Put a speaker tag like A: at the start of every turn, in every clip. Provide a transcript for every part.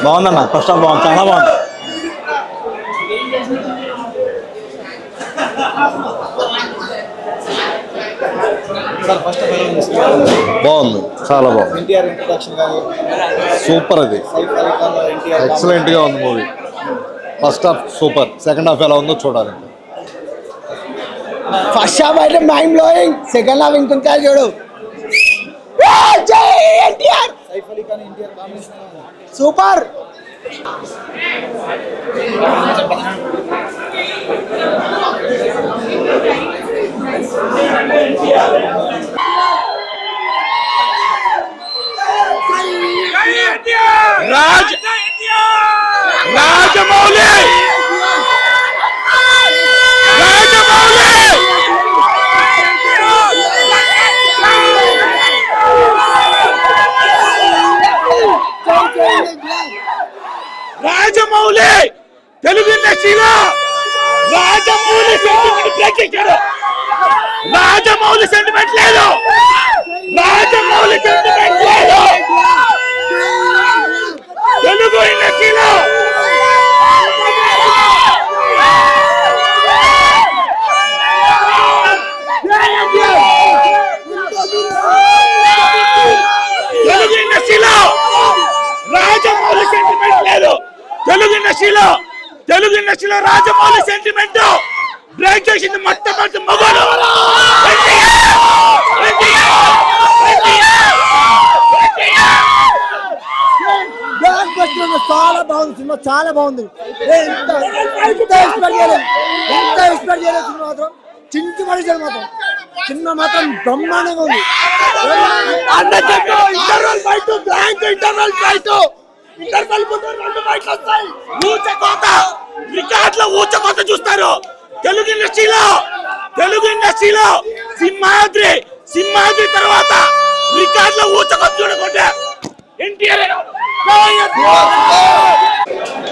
A: బాగుందన్న, first half బాగుంది, చాలా బాగుంది. బాగుంది, చాలా బాగుంది, సూపర్. అది ఎక్సలెంట్ గా ఉంది movie. First half super, second half ఎలా ఉందో చూడాలి.
B: ఫస్ట్ హాఫ్ అయితే మైండ్ బ్లోయింగ్, సెకండ్ హాఫ్ ఇంకొంచెం చూడు. సూపర్.
C: రాజమౌళి రాజమౌళి తెలుగు ఇండస్ట్రీలో రాజమౌళి సెంటిమెంట్ ప్రేక్షకుడు. రాజమౌళి సెంటిమెంట్ లేదు, రాజమౌళి సెంటిమెంట్ లేదు తెలుగు ఇండస్ట్రీలో. తెలుగు ఇండస్ట్రీలో రాజమౌళి సెంటిమెంట్ లేదు. తెలుగు ఇండస్ట్రీలో రాజమౌళి సెంటిమెంట్ బ్రేక్ చేసింది మొట్టమొదటి మగవాడు.
B: చాలా బాగుంది సినిమా, చాలా బాగుంది. ఎంత ఎక్స్పెక్ట్ చేయలేదు సినిమా మాత్రం, చించి పడేసాడు మాత్రం. సినిమా మాత్రం బ్రహ్మాండంగా ఉంది.
C: ఊచకోత చూస్తారు తెలుగు ఇండస్ట్రీలో. సింహాద్రి తర్వాత రికార్డ్ లో ఊచకోత చూడకుంటే ఎన్టీఆర్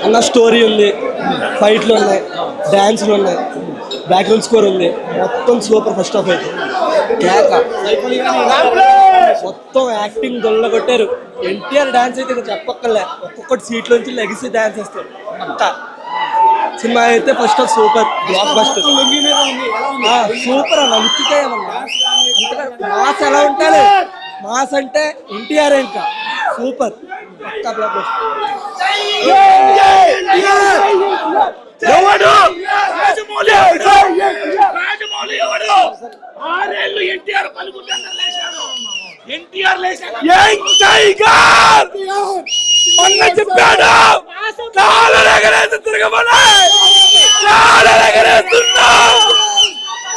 B: అన్న. స్టోరీ ఉంది, ఫైట్లు ఉన్నాయి, డాన్స్లు ఉన్నాయి, బ్యాక్గ్రౌండ్ స్కోర్ ఉంది, మొత్తం సూపర్. ఫస్ట్ హాఫ్ అయితే మొత్తం యాక్టింగ్ దొల్ల కొట్టారు. ఎన్టీఆర్ డాన్స్ అయితే ఇంకా చెప్పక్కర్లే, ఒక్కొక్కటి సీట్లోంచి లెగిసి డాన్స్ వేస్తారు. అంతా సినిమా అయితే first half super, block buster super అన్న. ఉత్తికేయమన్నా అంతగా మాస్ ఎలా ఉంటాడు, మాస్ అంటే ఎన్టీఆర్ ఇంకా సూపర్. పక్కా బ్లాక్ బస్టర్.
C: రాజమౌళి ఎవడు? 6 ఏళ్ళు ఎన్టీఆర్ పలుకుంటారు. ఎన్టీఆర్ మొన్న చెప్పాడు తిరగమని,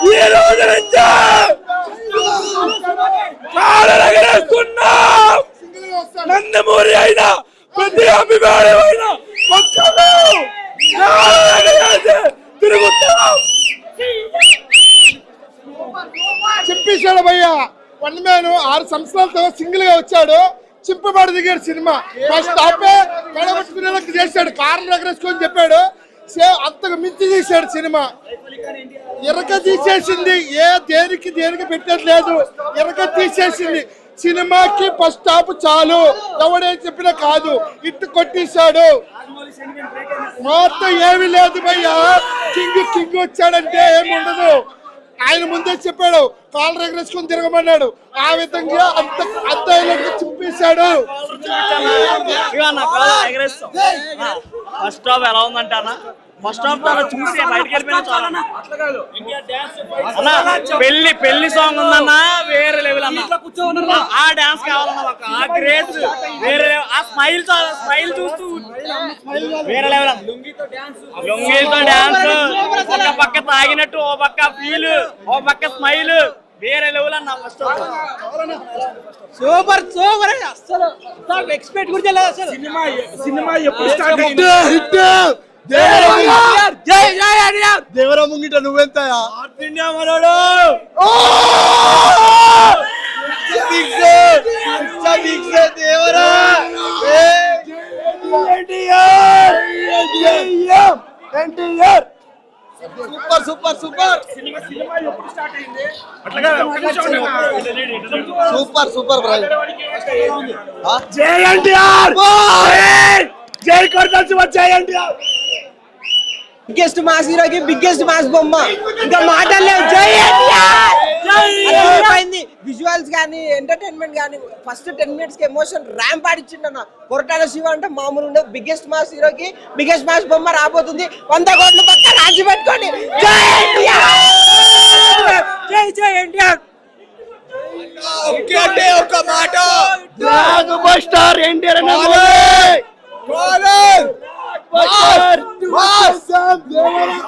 C: ఈ రోజు నుంచి నందమూరి అయినా ప్రతి అభిమానమైన తిరుగుతాం.
D: చింపేశాడు భయ్య. 1 మ్యాన్ 6 సంవత్సరాలతో సింగిల్ గా వచ్చాడు, చింపబడి దిగాడు సినిమా. ఫస్ట్ హాఫే కడగొట్టుకునేలాగా చేశాడు, కారం ఎగరేసుకొని చెప్పాడు. అంతకు మించి తీశాడు సినిమా. ఎరక తీసేసింది, దేనికి పెట్టట్లేదు, ఎరక తీసేసింది. సినిమాకి ఫస్ట్ హాఫ్ చాలు, ఎవడేం చెప్పినా కాదు, ఇట్టు కొట్టేశాడు. మొత్తం ఏమీ లేదు భయ్యా. కింగ్ వచ్చాడంటే ఏమి ఉండదు. ఆయన ముందే చెప్పాడు, కాళ్ళు ఎగరేసుకొని తిరగమన్నాడు. ఆ విధంగా అంత చింపేశాడు.
E: ఫస్ట్ హాఫ్ ఎలా ఉందంటే అన్న, ఫస్ట్ హాఫ్ తన చూసి బయటకు వెళ్ళిపోయినా చాలా. పెళ్లి సాంగ్ ఉందన్న, వేరే లెవెల్ అన్న. ఆ డాన్స్ కావాలన్న, ఆ గ్రేస్ వేరే లెవెల్. ఆ స్మైల్ చూస్తూ వేరే లెవెల్ అన్న. లొంగితో డాన్స్, ఒక పక్క తాగినట్టు, ఓ పక్క ఫీల్, ఓ పక్క స్మైల్, వేరే లెవెల్ అన్న. ఫస్ట్
B: సూపర్ అసలు ఎక్స్పెక్ట్ కూడా చేయలేదు అసలు.
D: సినిమా ఎప్పుడు స్టార్ట్ అయింది?
B: దేవరా ముంగిట నువ్వెంత
E: ఇండియా మనోడు
B: దేవరా సూపర్
C: జై కొట్టాల్సి వచ్చాయండి.
B: బిగ్గెస్ట్ మాస్ హీరోకి బిగ్గెస్ట్ మాస్ బొమ్మ, ఇంకా మాటలు లేవు. జై అయింది. విజువల్స్ కానీ ఎంటర్టైన్మెంట్ కానీ ఫస్ట్ 10 minutes కి ఎమోషన్ ర్యాంప్ ఆడిచ్చిండు అన్న. కొరటాల శివ అంటే మామూలు ఉండదు. బిగ్గెస్ట్ మాస్ హీరోకి బిగ్గెస్ట్ మాస్ బొమ్మ రాబోతుంది. 100 కోట్ల పక్క రాజు పెట్టుకోండి. జై ఎన్టీఆర్, జై జై ఎన్టీఆర్.
C: ఒక్కటే ఒక మాట, బ్లాక్ బస్టర్ ఎన్టీఆర్ అన్న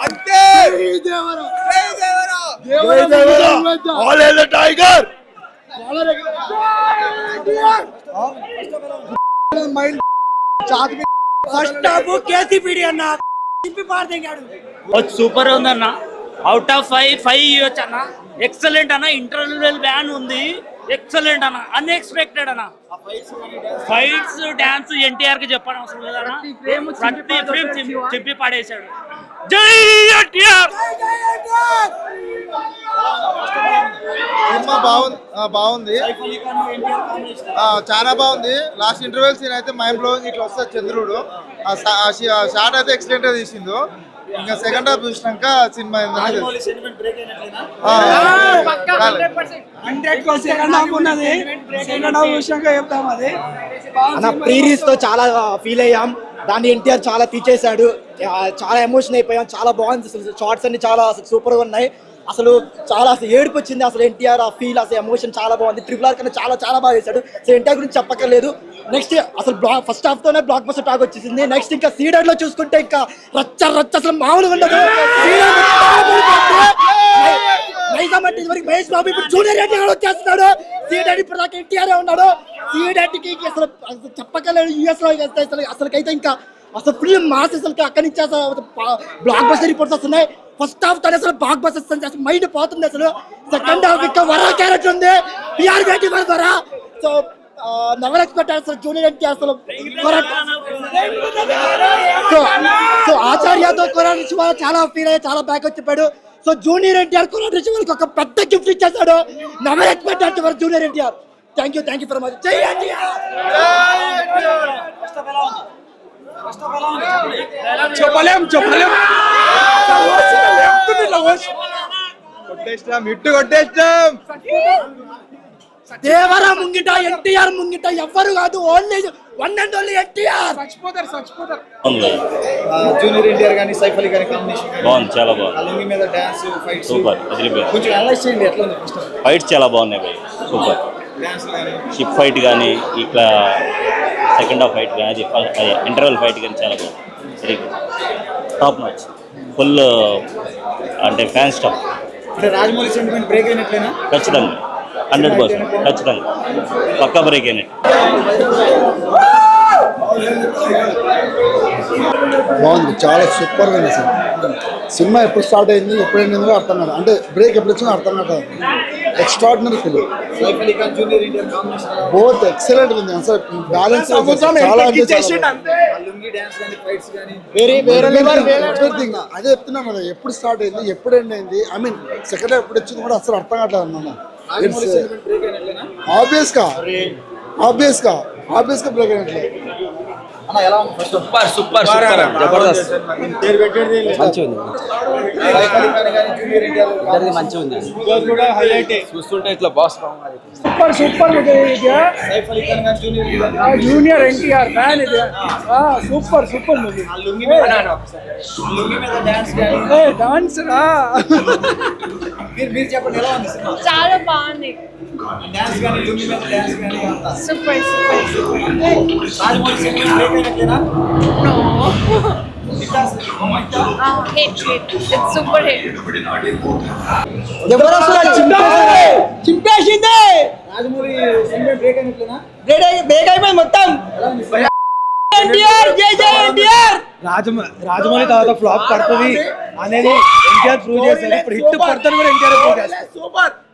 C: అంతే. All is the tiger.
B: First half KCPD అన్న చింపి పారదేగాడు.
E: సూపర్ ఉందన్న. అవుట్ ఆఫ్ 5 ఇవ్వచ్చు అన్న. ఎక్సలెంట్ అన్న. ఇంటర్వెల్ బ్యాన్ ఉంది. ఎక్సలెంట్ అన్న. అన్ఎక్స్పెక్టెడ్ అన్న. ఫైట్స్ డాన్స్ ఎన్టీఆర్ కి చెప్పడం అవసరం లేదన్న. ప్రతి ఫ్రేమ్ చెప్పి పడేశాడు. జై ఎన్టీఆర్.
A: సినిమా బాగుంది, చాలా బాగుంది. లాస్ట్ ఇంటర్వెల్ సీన్ అయితే మైండ్ బ్లోయింగ్. ఇట్లా వస్తుంది చంద్రుడు, షార్ట్ అయితే ఎక్సలెంట్ గా తీసిండు. ఇంకా సెకండ్ హాఫ్ చూసినాక సినిమా
B: ప్రీరీస్ తో చాలా ఫీల్ అయ్యాం. దాన్ని ఎన్టీఆర్ చాలా తీసేశాడు. చాలా ఎమోషన్ అయిపోయాం. చాలా బాగుంది. అసలు షార్ట్స్ అన్ని చాలా సూపర్ గా ఉన్నాయి. అసలు చాలా అసలు ఏడుపు వచ్చింది. అసలు ఎన్టీఆర్ ఆ ఫీల్, అసలు ఎమోషన్ చాలా బాగుంది. RRR కన్నా చాలా చాలా బాగా చేశాడు. అసలు ఎన్టీఆర్ గురించి చెప్పక్కర్లేదు. నెక్స్ట్ అసలు ఫస్ట్ హాఫ్ తోనే బ్లాక్ బస్టర్ టాక్ వచ్చేసింది. నెక్స్ట్ ఇంకా సీడెడ్ లో చూసుకుంటే ఇంకా రచ్చ అసలు మామూలుగా ఉండదు. మహేష్ బాబు ఇప్పుడు జూనియర్ ఎన్టీఆర్ వచ్చేస్తున్నాడు. సీడెడ్ ఇప్పుడు దాకా ఎన్టీఆర్ ఉన్నాడు. సీడెడ్కి అసలు చెప్పక్కర్లేదు. యూఎస్ లో అసలుకైతే ఇంకా అసలు ఫుల్ మాస్. అసలు అక్కడి నుంచి అసలు బ్లాక్ బస్టర్ రిపోర్ట్స్ వస్తున్నాయి. ఫస్ట్ హాఫ్ తోనే అసలు బ్లాక్ బస్టర్ అసలు మైండ్ పోతుంది. అసలు సెకండ్ హాఫ్ ఇంకా వరా క్యారెక్టర్ ఉంది. పిఆర్ వేటి వరా. సో నెవర్ ఎక్స్పెక్ట్ అసలు జూనియర్ ఎన్టీఆర్ అసలు సో ఆచార్యతో కొరాన్ రిచ్ చాలా ఫీల్ అయ్యి చాలా బ్యాక్ వచ్చి చెప్పాడు. సో జూనియర్ ఎన్టీఆర్ కొరాన్ రిచ్ వాళ్ళకి ఒక పెద్ద గిఫ్ట్ ఇచ్చేసాడు. నెవర్ ఎక్స్పెక్ట్ అంటే junior NTR. Thank you for much. జై ఎన్టీఆర్.
C: చెప్పలేం కొట్టేస్తాం.
B: దేవరా ముంగిట ఎన్టీఆర్ ముంగిట ఎవ్వరు కాదు. Only one and only NTR.
C: చచ్చిపోతారు.
A: జూనియర్ ఎన్టీఆర్ కానీ సైఫ్ అలీ కానీ కాంబినేషన్
F: బాగుంది, చాలా బాగుంది.
A: లుంగి మీద డాన్స్ ఫైట్స్
F: సూపర్. అదిరిపోయింది.
A: కొంచెం అనలైజ్ చేయండి ఎట్లా ఉంది ఫస్ట్
F: ఫైట్స్ చాలా బాగున్నాయి భయ్. సూపర్.
A: డాన్స్ కానీ
F: షిప్ ఫైట్ కానీ ఇట్లా సెకండ్ హాఫ్ ఫైట్ కానీ అది ఇంటర్వెల్ ఫైట్ కానీ చాలా బాగుంది. Very good. Top match. Full అంటే ఫ్యాన్ స్టాప్.
A: అంటే రాజమౌళి సెంటిమెంట్ బ్రేక్ అయినట్లేనా?
F: ఖచ్చితంగా 100% ఖచ్చితంగా పక్కా బ్రేక్ అయినట్టు.
A: బాగుంది, చాలా సూపర్గా ఉంది సార్. సినిమా ఎప్పుడు స్టార్ట్ అయింది, ఎప్పుడు అయిందో అర్థం కాదు. అంటే బ్రేక్ ఎప్పుడు వచ్చిందో అర్థం కాదు. Extraordinary film. బోత్ ఎక్సలెంట్ ఉంది. అసలు బ్యాలెన్స్ చాలా అదే చెప్తున్నాం కదా. ఎప్పుడు స్టార్ట్ అయింది, ఎప్పుడు ఎండ్ అయింది, ఐ మీన్ సెకండ్ ఎప్పుడు వచ్చింది కూడా అసలు అర్థం కావట్లేదు అన్న. ఆబ్వియస్గా బ్రేక్ అయినట్లేదు.
B: సూపర్ జబర్దస్త్. మంచిగా ఉంది. చూస్తుంటే ఇట్లా boss
C: super junior NTR fan ఇది. Super movie. డాన్స్
A: మీరు చెప్పండి ఎలా ఉంది సినిమా?
G: చాలా బాగుంది.
A: డాన్స్ కానీ లుంగి మీద డాన్స్ కానీ అంతా
G: సూపర్
A: రాజమౌళి సెంటిమెంట్ బ్రేక్ అయినట్లేనా?
G: No hit it's super hit.
B: చింపేసింది.
A: రాజమౌళి సెంటిమెంట్ బ్రేక్ అయినట్లేనా?
B: బ్రేక్ అయిపోయింది మొత్తం. ఎన్టీఆర్ జై జై ఎన్టీఆర్.
C: రాజమౌళి తర్వాత ఫ్లాప్ పడుతుంది అనేది ఎన్టీఆర్ ప్రూవ్ చేశారు. ఇప్పుడు హిట్ పడుతుంది కూడా ఎన్టీఆర్ ప్రూవ్ చేస్తారు.
B: సూపర్.